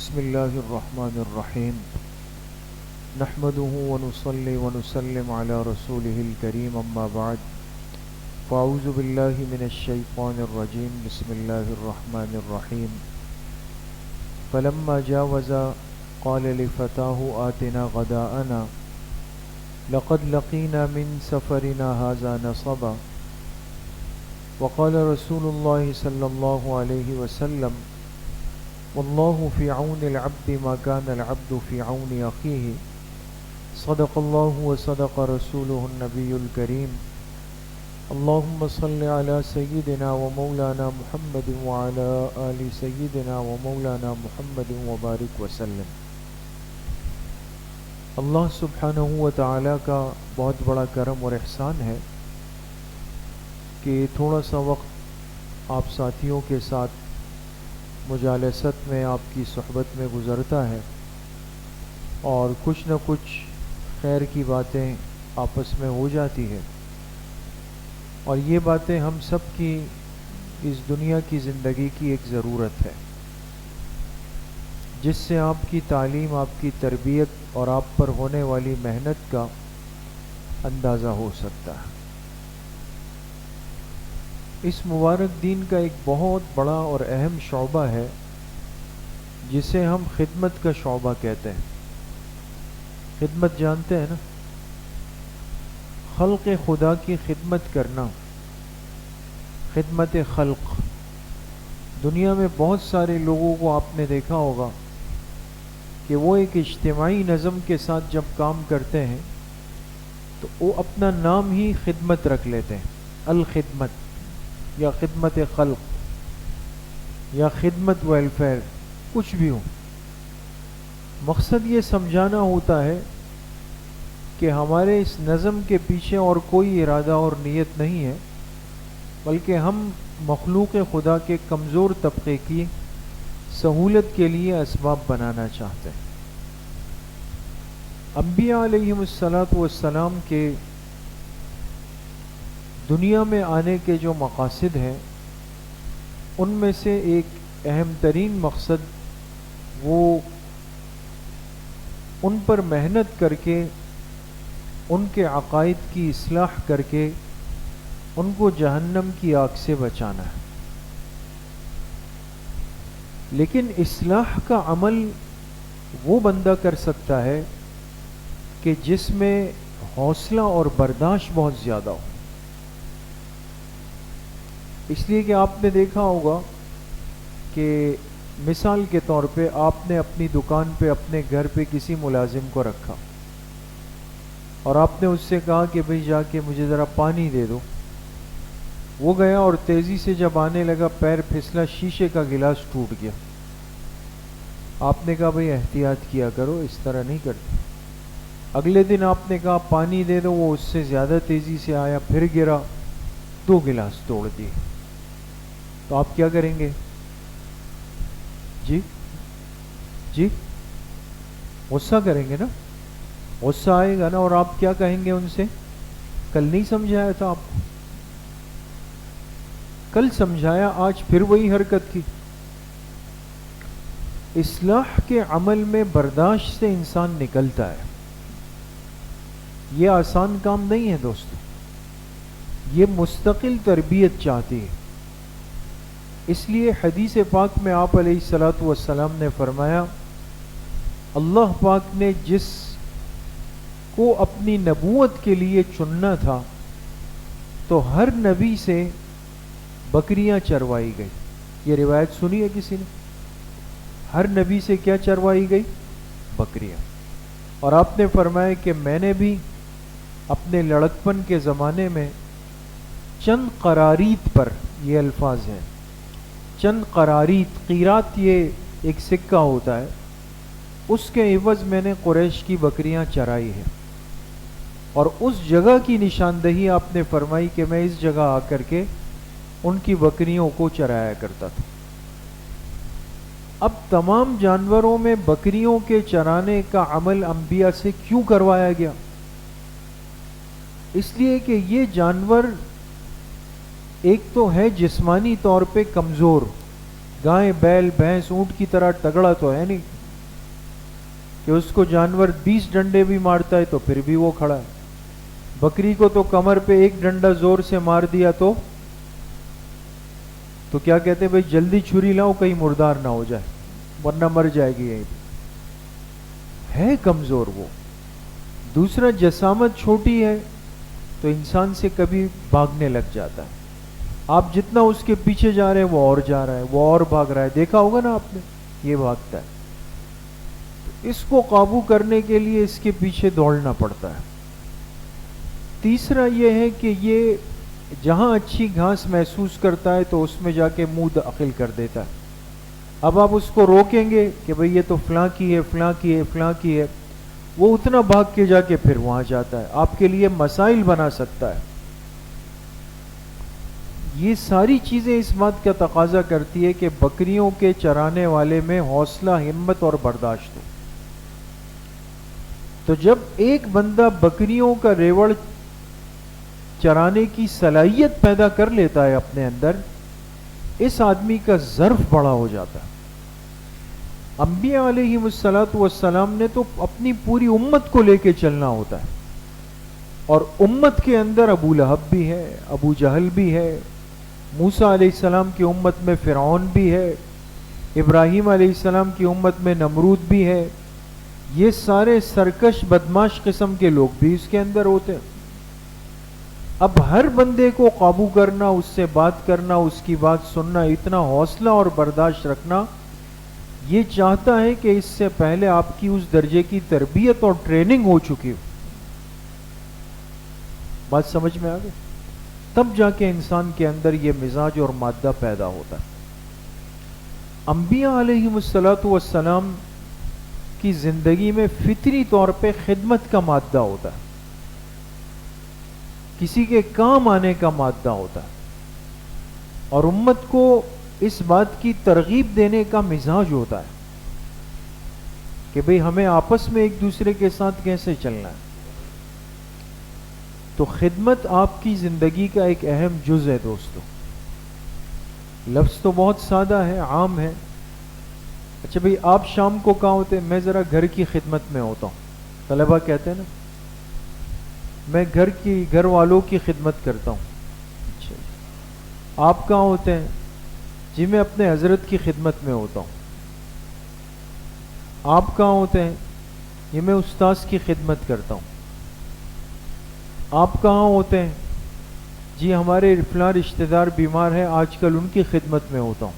بسم الله الرحمن الرحيم نحمده ونصلي ونسلم على رسوله الكريم أما بعد فأعوذ بالله من الشيطان الرجيم بسم الله الرحمن الرحيم فلما جاوز قال لفتاه آتنا غداءنا لقد لقينا من سفرنا هذا نصبا وقال رسول الله صلى الله عليه وسلم والله في عون العبد ما كان العبد في عون أخيه صدق الله وصدق رسوله النبي الكريم اللهم صل على سيدنا ومولانا محمد وعلى آل سيدنا ومولانا محمد وبارك وسلم۔ اللہ سبحانہ و تعالیٰ کا بہت بڑا کرم اور احسان ہے کہ تھوڑا سا وقت آپ ساتھیوں کے ساتھ مجالست میں آپ کی صحبت میں گزرتا ہے اور کچھ نہ کچھ خیر کی باتیں آپس میں ہو جاتی ہے، اور یہ باتیں ہم سب کی اس دنیا کی زندگی کی ایک ضرورت ہے جس سے آپ کی تعلیم، آپ کی تربیت اور آپ پر ہونے والی محنت کا اندازہ ہو سکتا ہے۔ اس مبارک دین کا ایک بہت بڑا اور اہم شعبہ ہے جسے ہم خدمت کا شعبہ کہتے ہیں۔ خدمت جانتے ہیں نا؟ خلق خدا کی خدمت کرنا، خدمت خلق۔ دنیا میں بہت سارے لوگوں کو آپ نے دیکھا ہوگا کہ وہ ایک اجتماعی نظم کے ساتھ جب کام کرتے ہیں تو وہ اپنا نام ہی خدمت رکھ لیتے ہیں، الخدمت یا خدمت خلق یا خدمت ویلفیئر، کچھ بھی ہو۔ مقصد یہ سمجھانا ہوتا ہے کہ ہمارے اس نظم کے پیچھے اور کوئی ارادہ اور نیت نہیں ہے، بلکہ ہم مخلوق خدا کے کمزور طبقے کی سہولت کے لیے اسباب بنانا چاہتے ہیں۔ انبیاء علیہم السلام کے دنیا میں آنے کے جو مقاصد ہیں ان میں سے ایک اہم ترین مقصد وہ ان پر محنت کر کے ان کے عقائد کی اصلاح کر کے ان کو جہنم کی آگ سے بچانا ہے۔ لیکن اصلاح کا عمل وہ بندہ کر سکتا ہے کہ جس میں حوصلہ اور برداشت بہت زیادہ ہو۔ اس لیے کہ آپ نے دیکھا ہوگا کہ مثال کے طور پہ آپ نے اپنی دکان پہ اپنے گھر پہ کسی ملازم کو رکھا اور آپ نے اس سے کہا کہ بھئی جا کے مجھے ذرا پانی دے دو۔ وہ گیا اور تیزی سے جب آنے لگا پیر پھسلا، شیشے کا گلاس ٹوٹ گیا۔ آپ نے کہا بھئی احتیاط کیا کرو، اس طرح نہیں کرتے۔ اگلے دن آپ نے کہا پانی دے دو، وہ اس سے زیادہ تیزی سے آیا، پھر گرا، 2 گلاس توڑ دیے۔ تو آپ کیا کریں گے؟ جی غصہ کریں گے نا؟ غصہ آئے گا نا، اور آپ کیا کہیں گے ان سے؟ کل نہیں سمجھایا تھا آپ کو؟ کل سمجھایا، آج پھر وہی حرکت کی۔ اصلاح کے عمل میں برداشت سے انسان نکلتا ہے۔ یہ آسان کام نہیں ہے دوستو، یہ مستقل تربیت چاہتی ہے۔ اس لیے حدیث پاک میں آپ علیہ الصلوۃ والسلام نے فرمایا، اللہ پاک نے جس کو اپنی نبوت کے لیے چننا تھا تو ہر نبی سے بکریاں چروائی گئی۔ یہ روایت سنی ہے کسی نے؟ ہر نبی سے کیا چروائی گئی؟ بکریاں۔ اور آپ نے فرمایا کہ میں نے بھی اپنے لڑکپن کے زمانے میں چند قراریت پر، یہ الفاظ ہیں، چند قراریت، قیرات یہ ایک سکہ ہوتا ہے، اس کے عوض میں نے قریش کی بکریاں چرائی ہیں۔ اور اس جگہ کی نشاندہی آپ نے فرمائی کہ میں اس جگہ آ کر کے ان کی بکریوں کو چرایا کرتا تھا۔ اب تمام جانوروں میں بکریوں کے چرانے کا عمل انبیاء سے کیوں کروایا گیا؟ اس لیے کہ یہ جانور ایک تو ہے جسمانی طور پہ کمزور، گائے بیل بھینس اونٹ کی طرح تگڑا تو ہے نہیں، کہ اس کو جانور 20 ڈنڈے بھی مارتا ہے تو پھر بھی وہ کھڑا ہے. بکری کو تو کمر پہ ایک ڈنڈا زور سے مار دیا تو کیا کہتے ہیں بھائی جلدی چھری لاؤ کہیں مردار نہ ہو جائے ورنہ مر جائے گی یہیں پہ. ہے کمزور وہ. دوسرا جسامت چھوٹی ہے تو انسان سے کبھی بھاگنے لگ جاتا ہے. آپ جتنا اس کے پیچھے جا رہے ہیں وہ اور جا رہا ہے, وہ اور بھاگ رہا ہے. دیکھا ہوگا نا آپ نے, یہ بھاگتا ہے. اس کو قابو کرنے کے لیے اس کے پیچھے دوڑنا پڑتا ہے. تیسرا یہ ہے کہ یہ جہاں اچھی گھاس محسوس کرتا ہے تو اس میں جا کے منہ داخل کر دیتا ہے. اب آپ اس کو روکیں گے کہ بھئی یہ تو فلاں کی ہے, فلاں کی ہے, فلاں کی ہے, وہ اتنا بھاگ کے جا کے پھر وہاں جاتا ہے, آپ کے لیے مسائل بنا سکتا ہے. یہ ساری چیزیں اس بات کا تقاضا کرتی ہے کہ بکریوں کے چرانے والے میں حوصلہ, ہمت اور برداشت ہو. تو جب ایک بندہ بکریوں کا ریوڑ چرانے کی صلاحیت پیدا کر لیتا ہے اپنے اندر, اس آدمی کا ظرف بڑا ہو جاتا ہے. انبیاء علیہ والسلام نے تو اپنی پوری امت کو لے کے چلنا ہوتا ہے, اور امت کے اندر ابو لہب بھی ہے, ابو جہل بھی ہے, موسیٰ علیہ السلام کی امت میں فرعون بھی ہے, ابراہیم علیہ السلام کی امت میں نمرود بھی ہے. یہ سارے سرکش بدماش قسم کے لوگ بھی اس کے اندر ہوتے ہیں. اب ہر بندے کو قابو کرنا, اس سے بات کرنا, اس کی بات سننا, اتنا حوصلہ اور برداشت رکھنا, یہ چاہتا ہے کہ اس سے پہلے آپ کی اس درجے کی تربیت اور ٹریننگ ہو چکی ہو. بات سمجھ میں آ گئی؟ تب جا کے انسان کے اندر یہ مزاج اور مادہ پیدا ہوتا ہے. انبیاء علیہ والسلام کی زندگی میں فطری طور پہ خدمت کا مادہ ہوتا ہے, کسی کے کام آنے کا مادہ ہوتا ہے, اور امت کو اس بات کی ترغیب دینے کا مزاج ہوتا ہے کہ بھئی ہمیں آپس میں ایک دوسرے کے ساتھ کیسے چلنا ہے. تو خدمت آپ کی زندگی کا ایک اہم جز ہے دوستو. لفظ تو بہت سادہ ہے, عام ہے. اچھا بھئی آپ شام کو کہاں ہوتے ہیں؟ میں ذرا گھر کی خدمت میں ہوتا ہوں. طلبہ کہتے ہیں نا میں گھر والوں کی خدمت کرتا ہوں. اچھا آپ کہاں ہوتے ہیں؟ جی میں اپنے حضرت کی خدمت میں ہوتا ہوں. آپ کہاں ہوتے ہیں؟ یہ میں استاذ کی خدمت کرتا ہوں. آپ کہاں ہوتے ہیں؟ جی ہمارے فلاں رشتہ دار بیمار ہے, آج کل ان کی خدمت میں ہوتا ہوں.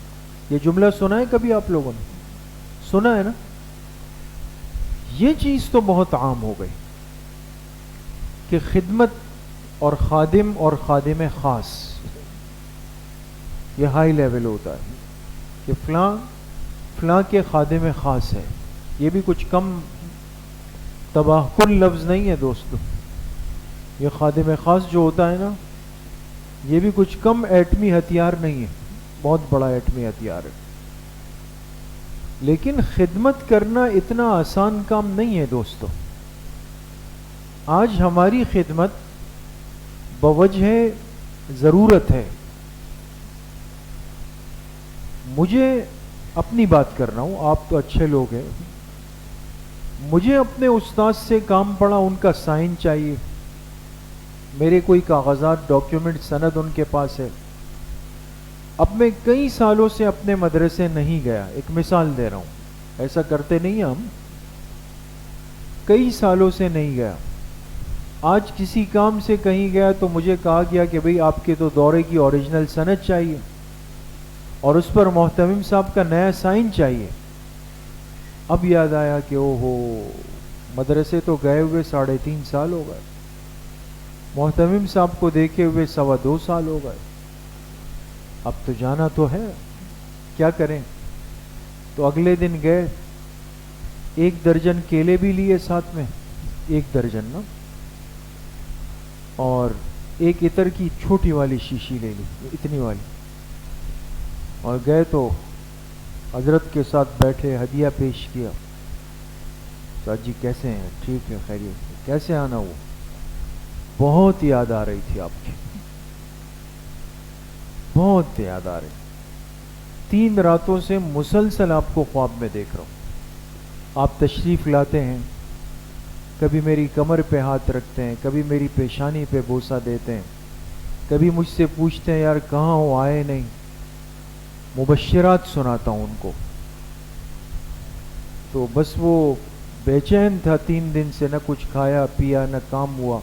یہ جملہ سنا ہے کبھی آپ لوگوں نے؟ سنا ہے نا؟ یہ چیز تو بہت عام ہو گئی کہ خدمت اور خادم خاص, یہ ہائی لیول ہوتا ہے کہ فلاں کے خادم خاص ہے. یہ بھی کچھ کم تباہ کن لفظ نہیں ہے دوستو. یہ خادم خاص جو ہوتا ہے نا, یہ بھی کچھ کم ایٹمی ہتھیار نہیں ہے, بہت بڑا ایٹمی ہتھیار ہے. لیکن خدمت کرنا اتنا آسان کام نہیں ہے دوستو. آج ہماری خدمت بوجہ ضرورت ہے. مجھے اپنی بات کر رہا ہوں, آپ تو اچھے لوگ ہیں. مجھے اپنے استاد سے کام پڑا, ان کا سائن چاہیے, میرے کوئی کاغذات, ڈاکیومنٹ, سند ان کے پاس ہے. اب میں کئی سالوں سے اپنے مدرسے نہیں گیا. ایک مثال دے رہا ہوں, ایسا کرتے نہیں ہم, کئی سالوں سے نہیں گیا. آج کسی کام سے کہیں گیا تو مجھے کہا گیا کہ بھئی آپ کے تو دورے کی اوریجنل سند چاہیے اور اس پر محتمم صاحب کا نیا سائن چاہیے. اب یاد آیا کہ اوہو, مدرسے تو گئے ہوئے 3.5 سال ہو گئے, محتمم صاحب کو دیکھے ہوئے 2.25 سال ہو گئے. اب تو جانا تو ہے, کیا کریں؟ تو اگلے دن گئے, 1 درجن کیلے بھی لیے ساتھ میں, 1 درجن نا, اور 1 عطر کی چھوٹی والی شیشی لے لی, اتنی والی, اور گئے تو حضرت کے ساتھ بیٹھے, ہدیہ پیش کیا. تو جی کیسے ہیں؟ ٹھیک ہے, خیریت. کیسے آنا ہوا؟ بہت یاد آ رہی تھی آپ کی, بہت یاد آ رہی. 3 راتوں سے مسلسل آپ کو خواب میں دیکھ رہا ہوں. آپ تشریف لاتے ہیں، کبھی میری کمر پہ ہاتھ رکھتے ہیں، کبھی میری پیشانی پہ بوسہ دیتے ہیں، کبھی مجھ سے پوچھتے ہیں یار کہاں ہو، آئے نہیں، مبشرات سناتا ہوں ان کو. تو بس وہ بے چین تھا 3 دن سے، نہ کچھ کھایا پیا نہ کام ہوا،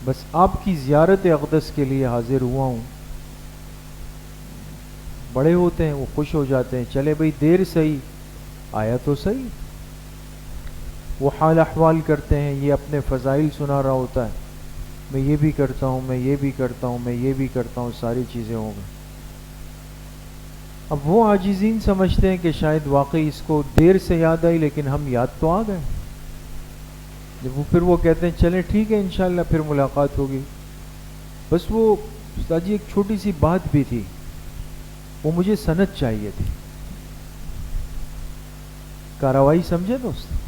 بس آپ کی زیارت اقدس کے لیے حاضر ہوا ہوں. بڑے ہوتے ہیں وہ خوش ہو جاتے ہیں، چلے بھئی دیر صحیح آیا تو صحیح. وہ حال احوال کرتے ہیں، یہ اپنے فضائل سنا رہا ہوتا ہے، میں یہ بھی کرتا ہوں، میں یہ بھی کرتا ہوں، میں یہ بھی کرتا ہوں، ساری چیزیں ہوں گی. اب وہ عاجزین سمجھتے ہیں کہ شاید واقعی اس کو دیر سے یاد آئی، لیکن ہم یاد تو آ گئے. جب وہ پھر وہ کہتے ہیں چلیں ٹھیک ہے انشاءاللہ پھر ملاقات ہوگی. بس وہ استاد جی ایک چھوٹی سی بات بھی تھی، وہ مجھے سند چاہیے تھی. کارروائی سمجھے دوست؟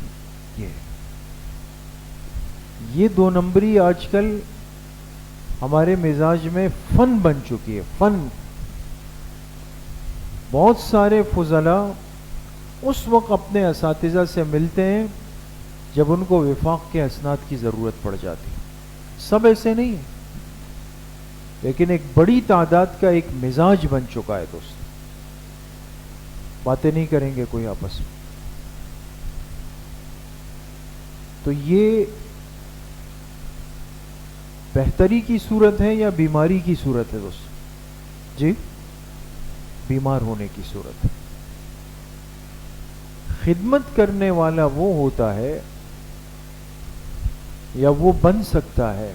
یہ 2 نمبری آج کل ہمارے مزاج میں فن بن چکی ہے. فن. بہت سارے فضلاء اس وقت اپنے اساتذہ سے ملتے ہیں جب ان کو وفاق کے اسناد کی ضرورت پڑ جاتی. سب ایسے نہیں ہیں، لیکن ایک بڑی تعداد کا ایک مزاج بن چکا ہے دوست. باتیں نہیں کریں گے کوئی آپس میں. تو یہ بہتری کی صورت ہے یا بیماری کی صورت ہے دوست؟ جی بیمار ہونے کی صورت ہے. خدمت کرنے والا وہ ہوتا ہے یا وہ بن سکتا ہے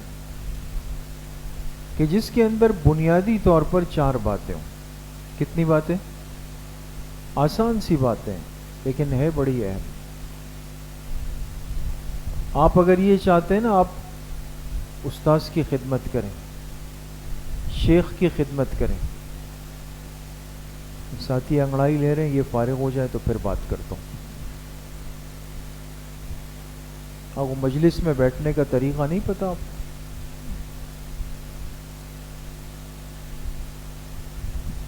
کہ جس کے اندر بنیادی طور پر 4 باتیں ہوں. کتنی باتیں؟ آسان سی باتیں لیکن ہے بڑی اہم. آپ اگر یہ چاہتے ہیں نا آپ استاذ کی خدمت کریں، شیخ کی خدمت کریں. ساتھی انگڑائی لے رہے ہیں، یہ فارغ ہو جائے تو پھر بات کرتا ہوں. آپ کو مجلس میں بیٹھنے کا طریقہ نہیں پتا آپ؟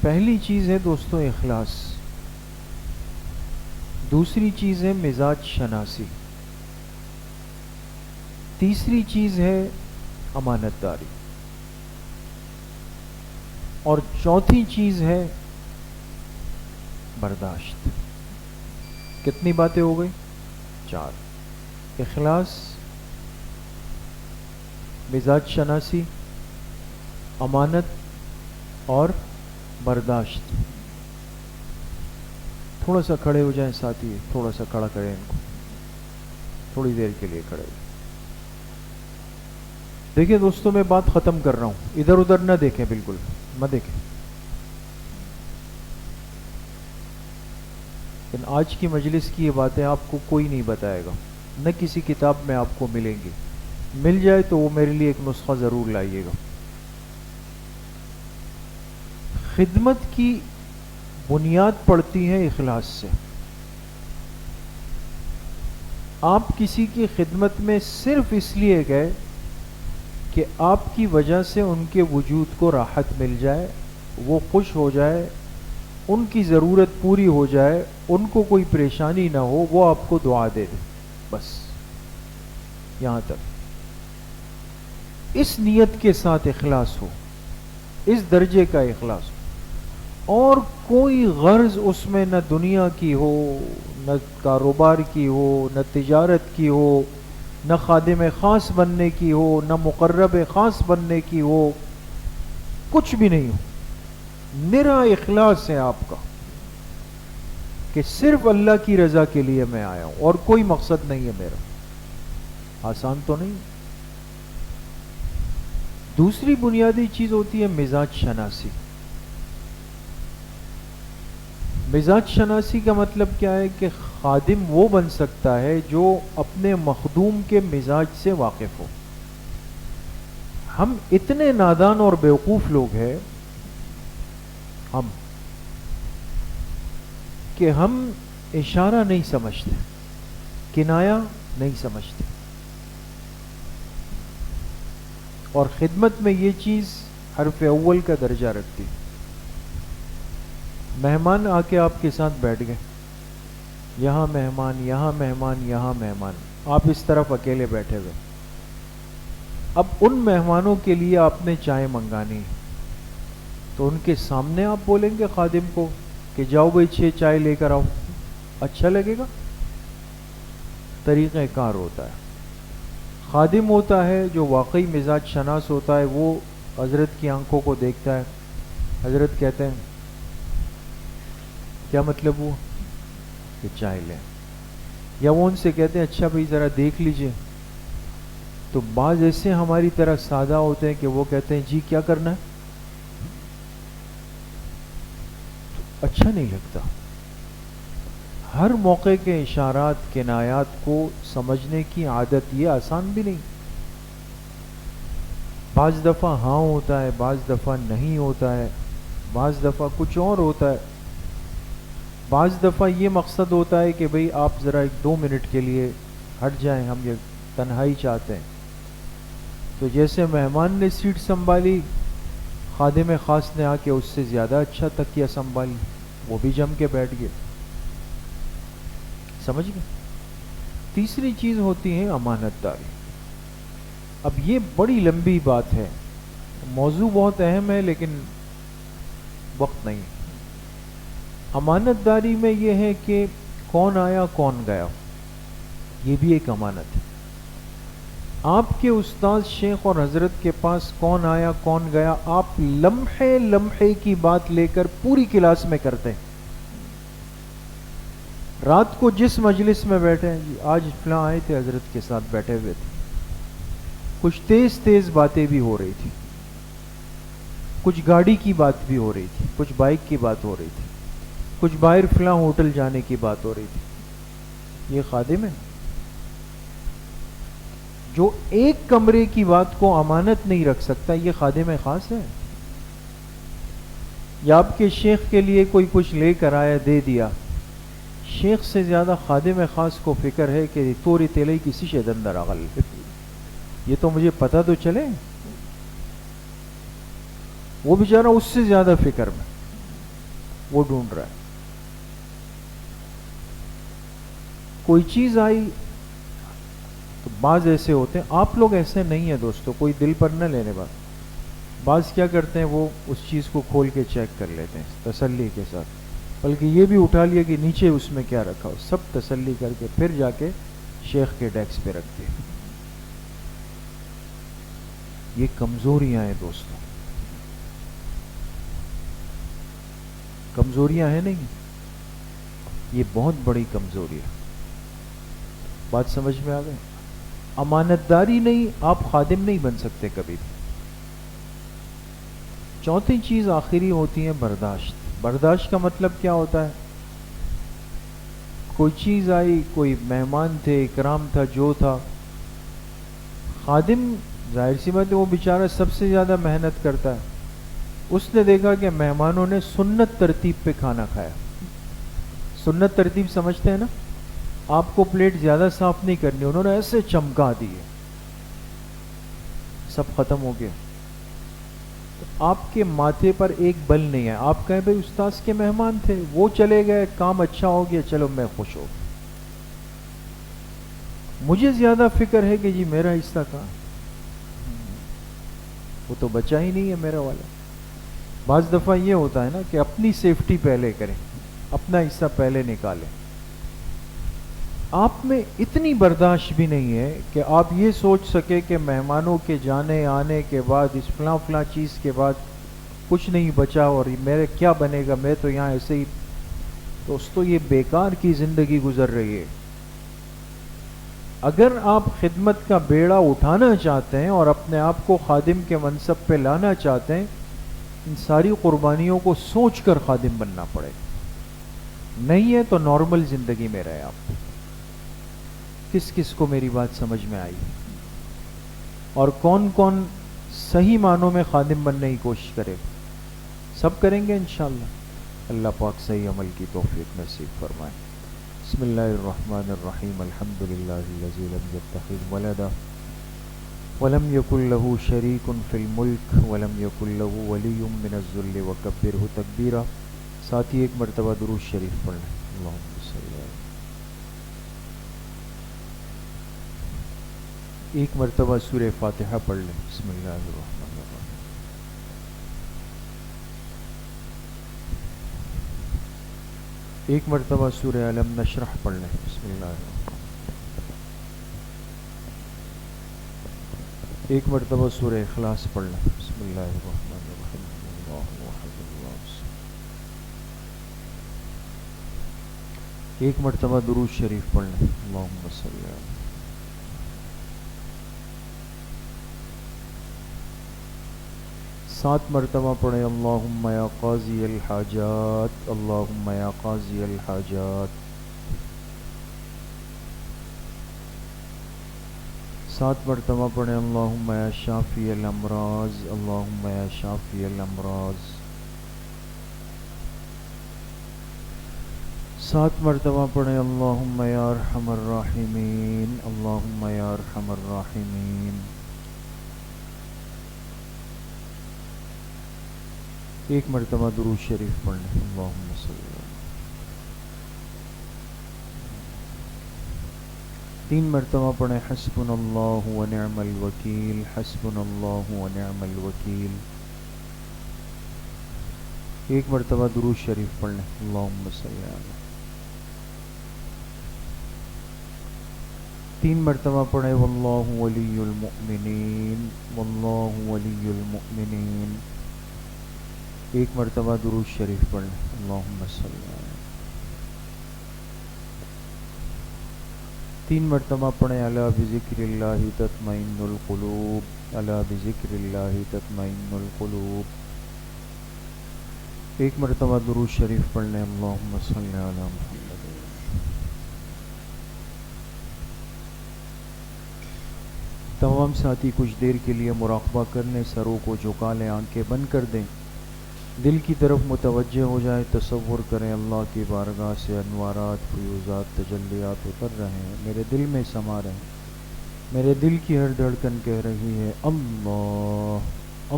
پہلی چیز ہے دوستو اخلاص. دوسری چیز ہے مزاج شناسی. تیسری چیز ہے امانت داری. اور چوتھی چیز ہے برداشت. کتنی باتیں ہو گئی؟ 4. اخلاص، مزاج شناسی، امانت اور برداشت. تھوڑا سا کھڑے ہو جائیں ساتھی، تھوڑا سا کھڑا کریں ان کو، تھوڑی دیر کے لیے کھڑے. دیکھیں دوستوں میں بات ختم کر رہا ہوں، ادھر ادھر نہ دیکھیں، بالکل نہ دیکھیں. لیکن آج کی مجلس کی یہ باتیں آپ کو کوئی نہیں بتائے گا، نہ کسی کتاب میں آپ کو ملیں گی. مل جائے تو وہ میرے لیے ایک نسخہ ضرور لائیے گا. خدمت کی بنیاد پڑتی ہے اخلاص سے. آپ کسی کی خدمت میں صرف اس لیے گئے کہ آپ کی وجہ سے ان کے وجود کو راحت مل جائے، وہ خوش ہو جائے، ان کی ضرورت پوری ہو جائے، ان کو کوئی پریشانی نہ ہو، وہ آپ کو دعا دے دے، بس یہاں تک. اس نیت کے ساتھ اخلاص ہو، اس درجے کا اخلاص ہو، اور کوئی غرض اس میں نہ دنیا کی ہو، نہ کاروبار کی ہو، نہ تجارت کی ہو، نہ خادم خاص بننے کی ہو، نہ مقرب خاص بننے کی ہو، کچھ بھی نہیں ہو. نرا اخلاص ہے آپ کا کہ صرف اللہ کی رضا کے لیے میں آیا ہوں اور کوئی مقصد نہیں ہے میرا. آسان تو نہیں. دوسری بنیادی چیز ہوتی ہے مزاج شناسی. مزاج شناسی کا مطلب کیا ہے کہ خادم وہ بن سکتا ہے جو اپنے مخدوم کے مزاج سے واقف ہو. ہم اتنے نادان اور بیوقوف لوگ ہیں کہ ہم اشارہ نہیں سمجھتے، کنایا نہیں سمجھتے. اور خدمت میں یہ چیز حرف اول کا درجہ رکھتی. مہمان آ کے آپ کے ساتھ بیٹھ گئے، یہاں مہمان، یہاں مہمان، یہاں مہمان، آپ اس طرف اکیلے بیٹھے ہوئے. اب ان مہمانوں کے لیے آپ نے چائے منگانی ہے، تو ان کے سامنے آپ بولیں گے خادم کو کہ جاؤ بھائی 6 چائے لے کر آؤ؟ اچھا لگے گا؟ طریقہ کار ہوتا ہے. خادم ہوتا ہے جو واقعی مزاج شناس ہوتا ہے، وہ حضرت کی آنکھوں کو دیکھتا ہے. حضرت کہتے ہیں کیا مطلب ہوا کہ چائے لیں، یا وہ ان سے کہتے ہیں اچھا بھائی ذرا دیکھ لیجئے. تو بعض ایسے ہماری طرح سادہ ہوتے ہیں کہ وہ کہتے ہیں جی کیا کرنا ہے. اچھا نہیں لگتا. ہر موقع کے اشارات کنایات کو سمجھنے کی عادت یہ آسان بھی نہیں. بعض دفعہ ہاں ہوتا ہے، بعض دفعہ نہیں ہوتا ہے، بعض دفعہ کچھ اور ہوتا ہے. بعض دفعہ یہ مقصد ہوتا ہے کہ بھئی آپ ذرا 1-2 منٹ کے لیے ہٹ جائیں، ہم یہ تنہائی چاہتے ہیں. تو جیسے مہمان نے سیٹ سنبھالی، خادم خاص نے آ کے اس سے زیادہ اچھا تکیہ سنبھالی، وہ بھی جم کے بیٹھ گئے. سمجھ گئے؟ تیسری چیز ہوتی ہے امانت داری. اب یہ بڑی لمبی بات ہے، موضوع بہت اہم ہے لیکن وقت نہیں. امانت داری میں یہ ہے کہ کون آیا کون گیا، یہ بھی ایک امانت ہے. آپ کے استاد شیخ اور حضرت کے پاس کون آیا کون گیا، آپ لمحے لمحے کی بات لے کر پوری کلاس میں کرتے ہیں. رات کو جس مجلس میں بیٹھے ہیں، آج فلاں آئے تھے حضرت کے ساتھ بیٹھے ہوئے تھے، کچھ تیز تیز باتیں بھی ہو رہی تھی، کچھ گاڑی کی بات بھی ہو رہی تھی، کچھ بائک کی بات ہو رہی تھی، کچھ باہر فلاں ہوٹل جانے کی بات ہو رہی تھی. یہ خادم ہے جو ایک کمرے کی بات کو امانت نہیں رکھ سکتا، یہ خادم خاص ہے. یا آپ کے شیخ کے لیے کوئی کچھ لے کر آیا دے دیا، شیخ سے زیادہ خادم خاص کو فکر ہے کہ توری تیلئی کسی شے اندر اغل، یہ تو مجھے پتہ تو چلے. وہ بیچارہ اس سے زیادہ فکر میں وہ ڈھونڈ رہا ہے. کوئی چیز آئی تو بعض ایسے ہوتے ہیں، آپ لوگ ایسے نہیں ہیں دوستو، کوئی دل پر نہ لینے بات. بعض کیا کرتے ہیں، وہ اس چیز کو کھول کے چیک کر لیتے ہیں تسلی کے ساتھ، بلکہ یہ بھی اٹھا لیا کہ نیچے اس میں کیا رکھا ہو، سب تسلی کر کے پھر جا کے شیخ کے ڈیسک پہ رکھتے ہیں. یہ کمزوریاں ہیں دوستو، کمزوریاں ہیں نہیں، یہ بہت بڑی کمزوری ہے. بات سمجھ میں آ گئی؟ امانت داری نہیں، آپ خادم نہیں بن سکتے کبھی بھی. چوتھی چیز آخری ہوتی ہے برداشت. برداشت کا مطلب کیا ہوتا ہے؟ کوئی چیز آئی، کوئی مہمان تھے، اکرام تھا، جو تھا. خادم ظاہر سی بات ہے وہ بیچارہ سب سے زیادہ محنت کرتا ہے. اس نے دیکھا کہ مہمانوں نے سنت ترتیب پہ کھانا کھایا. سنت ترتیب سمجھتے ہیں نا؟ آپ کو پلیٹ زیادہ صاف نہیں کرنی، انہوں نے ایسے چمکا دیے، سب ختم ہو گیا. تو آپ کے ماتھے پر ایک بل نہیں ہے. آپ کہیں بھئی استاذ کے مہمان تھے، وہ چلے گئے، کام اچھا ہو گیا، چلو میں خوش ہوں. مجھے زیادہ فکر ہے کہ جی میرا حصہ کہاں، وہ تو بچا ہی نہیں ہے میرا والا. بعض دفعہ یہ ہوتا ہے نا کہ اپنی سیفٹی پہلے کریں، اپنا حصہ پہلے نکالیں. آپ میں اتنی برداشت بھی نہیں ہے کہ آپ یہ سوچ سکے کہ مہمانوں کے جانے آنے کے بعد اس فلاں فلاں چیز کے بعد کچھ نہیں بچا اور میرے کیا بنے گا، میں تو یہاں ایسے ہی. دوستو یہ بیکار کی زندگی گزر رہی ہے. اگر آپ خدمت کا بیڑا اٹھانا چاہتے ہیں اور اپنے آپ کو خادم کے منصب پہ لانا چاہتے ہیں، ان ساری قربانیوں کو سوچ کر خادم بننا پڑے. نہیں ہے تو نارمل زندگی میں رہے. آپ کس کس کو میری بات سمجھ میں آئی، اور کون کون صحیح معنوں میں خادم بننے کی کوشش کرے؟ سب کریں گے انشاءاللہ. اللہ پاک صحیح عمل کی توفیق نصیب فرمائے. بسم اللہ الرحمن الرحیم. الحمد للہ الذی لم یتخذ ولدا ولم یکن له شریک فی الملک ولم یکن له ولی من الذل وکبرہ تکبیرا. ساتھی ایک مرتبہ درود شریف پڑھ لیں. اللہم صلی اللہ علیہ وسلم. ایک مرتبہ سورہ فاتحہ پڑھ لیں. بسم اللہ الرحمن الرحیم. ایک مرتبہ سورہ علم نشرح پڑھ لیں. بسم اللہ الرحمن. ایک مرتبہ سورہ اخلاص پڑھ لیں. بسم اللہ الرحمن الرحیم. اللہ احد اللہ الصمد. ایک مرتبہ درود شریف پڑھ لیں. اللہم صلی علی. 7 مرتبہ پڑھیں. اللہم یا قاضی الحاجات. اللہم یا قاضی الحاجات. 7 مرتبہ پڑھیں. اللہم یا شافی الامراض. اللہم یا شافی الامراض. 7 مرتبہ پڑھیں. اللہم یا ارحم الراحمین. اللہم یا ارحم الراحمین. ایک مرتبہ درود شریف پڑھ لیں. اللہم صلی اللہ. 3 مرتبہ پڑھیں. حسبنا اللہ و نعم الوکیل. حسبنا اللہ و نعم الوکیل. ایک مرتبہ درود شریف پڑھ لیں. اللہم صلی اللہ. 3 مرتبہ پڑھیں. واللہ ولی المؤمنین. واللہ ولی المؤمنین. ایک مرتبہ درود شریف پڑھ لیں. اللہم صلی اللہ. 3 مرتبہ پڑھیں. الا بذکر اللہ تطمئن القلوب. الا بذکر اللہ تطمئن القلوب. ایک مرتبہ درود شریف پڑھ لیں. اللہم صلی علی محمد. تمام ساتھی کچھ دیر کے لیے مراقبہ کر لیں. سروں کو جھکا لیں. آنکھیں بند کر دیں. دل کی طرف متوجہ ہو جائے. تصور کریں اللہ کی بارگاہ سے انوارات، فیوزات، تجلیات اتر رہے ہیں، میرے دل میں سما رہے ہیں. میرے دل کی ہر دھڑکن کہہ رہی ہے اللہ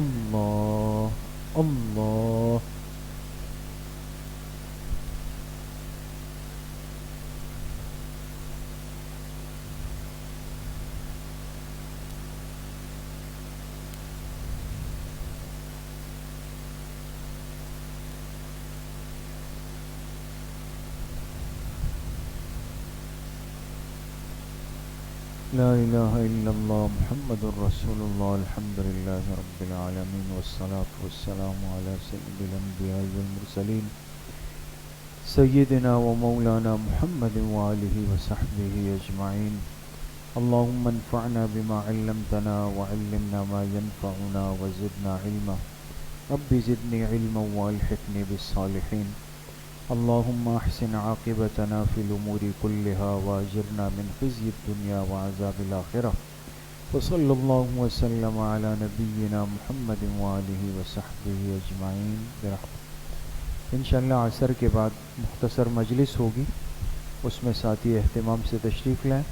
اللہ اللہ. لا الہ الا اللہ محمد الرسول اللہ. الحمدللہ رب العالمین والصلاة والسلام علی سید الانبیاء والمرسلین سیدنا و مولانا محمد وآلہ وصحبہ اجمعین. اللہم انفعنا بما علمتنا وعلمنا ما ينفعنا وزدنا علما. رب زدنی علما والحقنی بالصالحین. اللہم احسن عاقبتنا فی الامور كلها واجرنا من خزي الدنیا وعذاب الآخرہ. وصلی اللہ وسلم علی نبینا محمد وآلہ وصحبہ اجمعین. انشاءاللہ عصر کے بعد مختصر مجلس ہوگی، اس میں ساتھی اہتمام سے تشریف لائیں.